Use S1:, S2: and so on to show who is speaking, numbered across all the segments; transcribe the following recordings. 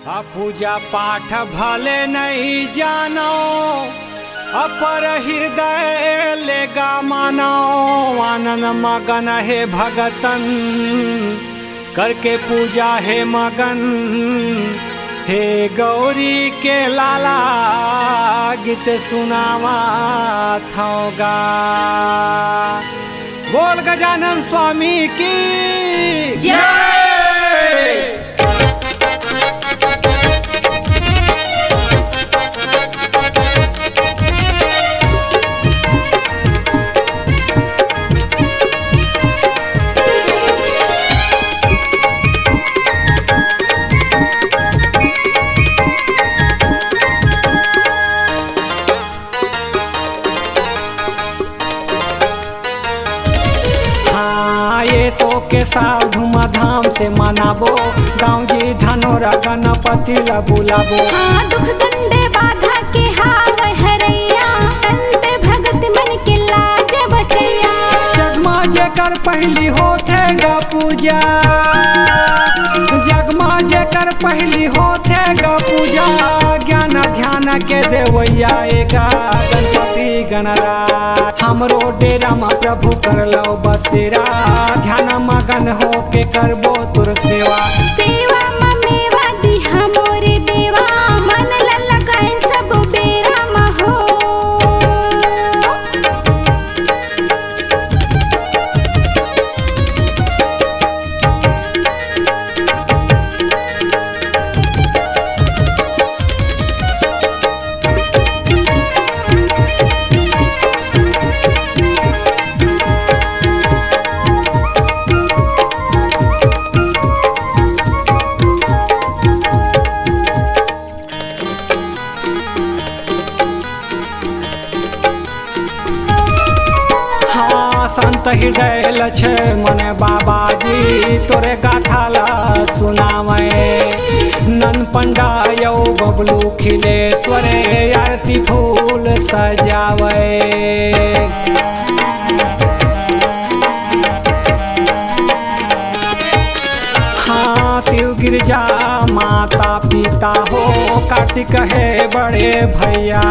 S1: पूजा पाठ भले नहीं जानो अपर हृदय लेगा मानो आनंद मगन है भगतन करके पूजा है मगन हे गौरी के लाला गीत सुनावा थोगा। बोल गजानन स्वामी की जय। के साल धूमधाम से मनाबो गाँव जी धनोरा गणपति ला बुलाबो।
S2: हाँ दुख दंडे बाधा के हाव हरैया तंते भगत मन के लाज बचैया।
S1: जगमा जेकर पहली होथे ग पूजा जगमा जेकर पहली होथे ग पूजा ज्ञान ध्यान के देवैया एगा गणपति गणराज। हमरो डेरा में प्रभु कर लो बसेरा ध्यान मगन हो के करबो तुर सेवा।
S2: सेवा में मेवा दी हमोरे देवा मन लगाए सब बेरा में हो।
S1: संत हृदय लछे मने बाबा जी तोरे गाथा ला सुनावे। नन पंडा यौ बबलू खिलेश्वरे आरती फूल सजावे। हाँ शिव गिरजा माता पिता हो कार्तिक है बड़े भैया।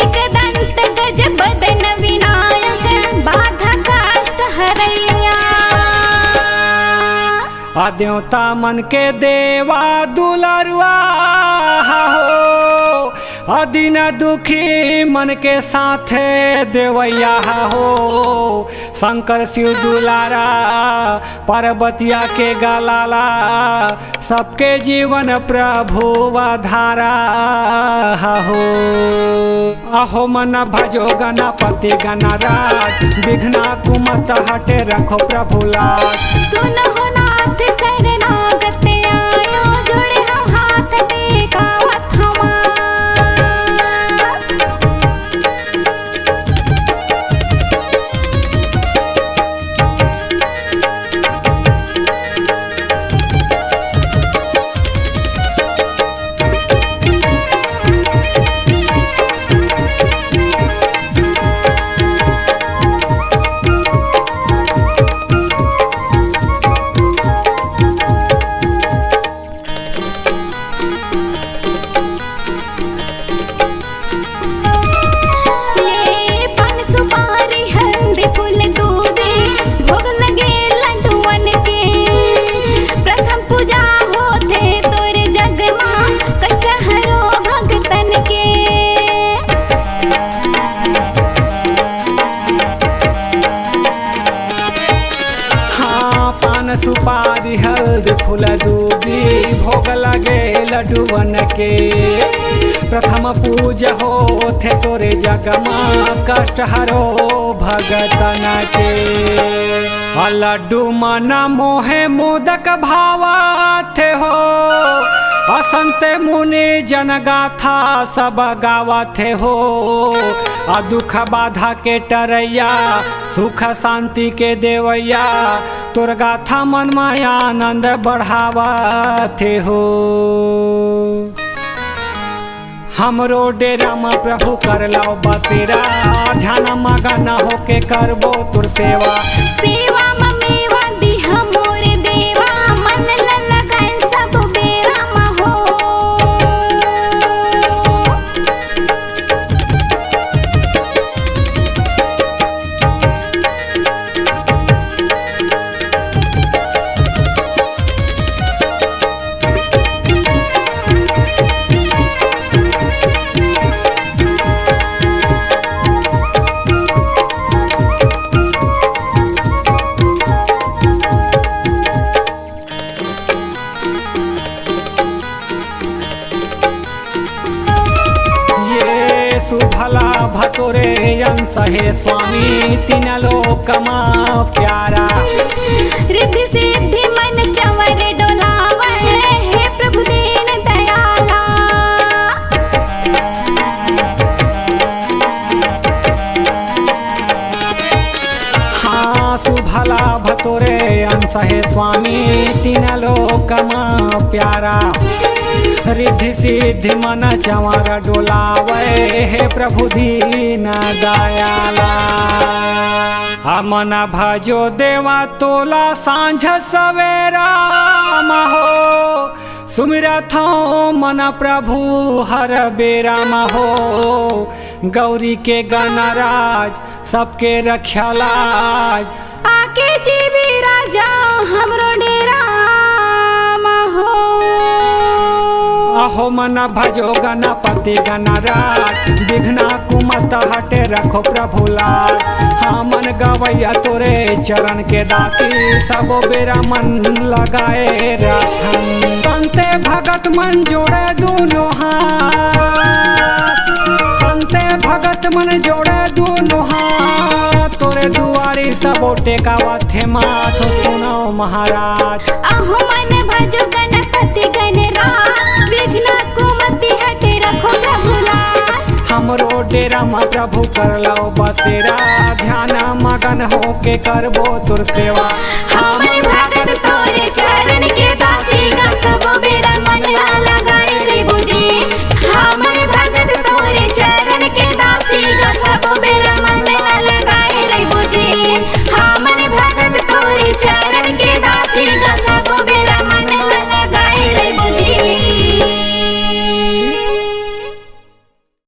S2: एक दंत गजब बदन विनायक बाधा कष्ट हरैया।
S1: देवता मन के देवा दुलरुआ हो अदीन दुखी मन के साथे देवैया हो। शंकर शिव दुलारा पार्वतिया के गलाला सबके जीवन प्रभु धारा हो। अहो मन भजो गणपति गणराज विघ्ना कुमत हटे रखो प्रभु लाज।
S2: सुनो नाथ शरणागत आयो जोड़े हम हाथ टेकावत हमार।
S1: सुपारी हल्दी फूल दूबी भोग लगे लड्डूवन के। प्रथम पूज हो थे तोरे जगमा कष्ट हरो भगतन के। लड्डू मन मोहे मोदक भावा थे हो असंत मुनि जन गाथा सब गावथे हो। दुख बाधा के टरैया सुख शांति के देवैया तोर गाथा मन माया आनंद बढ़ावथे हो। हमरो डेरा में प्रभु कर लो बसेरा ध्यान मगन होके करबो तुर सेवा।
S2: सेवा में मेवा दी हमोरे देवा मन लगाए सब बेरा में हो।
S1: भतोरे अंश हे स्वामी तीन लोक माँ प्यारा।
S2: रिद्धि सिद्धि मन चंवर डोलावे हे प्रभु दीन दयाला।
S1: हाँ सुभला भतोरे अंश हे स्वामी तीन लोक माँ प्यारा। रिद्धि सिद्धि मन चंवर डोलावे हे प्रभु दीन दयाला। मन भजो देवा तोला सांझ सवेरा महो सुमिरथ मन प्रभु हर बेरा महो। गौरी के गणराज सबके रक्षा लाज
S2: आके जीवी राजा हमरो डेरा महो।
S1: अहो मन भजो गणपति गणराज विघ्ना कुमत हटे रखो प्रभु लाज। हाँ मन गवैया तोरे चरण के दासी सबो बेरा मन लगाए रखन। संते भगत मन जोड़े दोनों हाथ संते भगत मन जोड़े दोनों हाथ तोरे दुआरी सबो टेकावत थे माथ सुनो महाराज।
S2: अहो मन भजो गणपति गणराज विघ्न कुमति हटे रखो प्रभु लाज।
S1: हमरो डेरा माँ प्रभु कर लो बसेरा ध्यान मगन होके करबो तुर सेवा।
S2: हम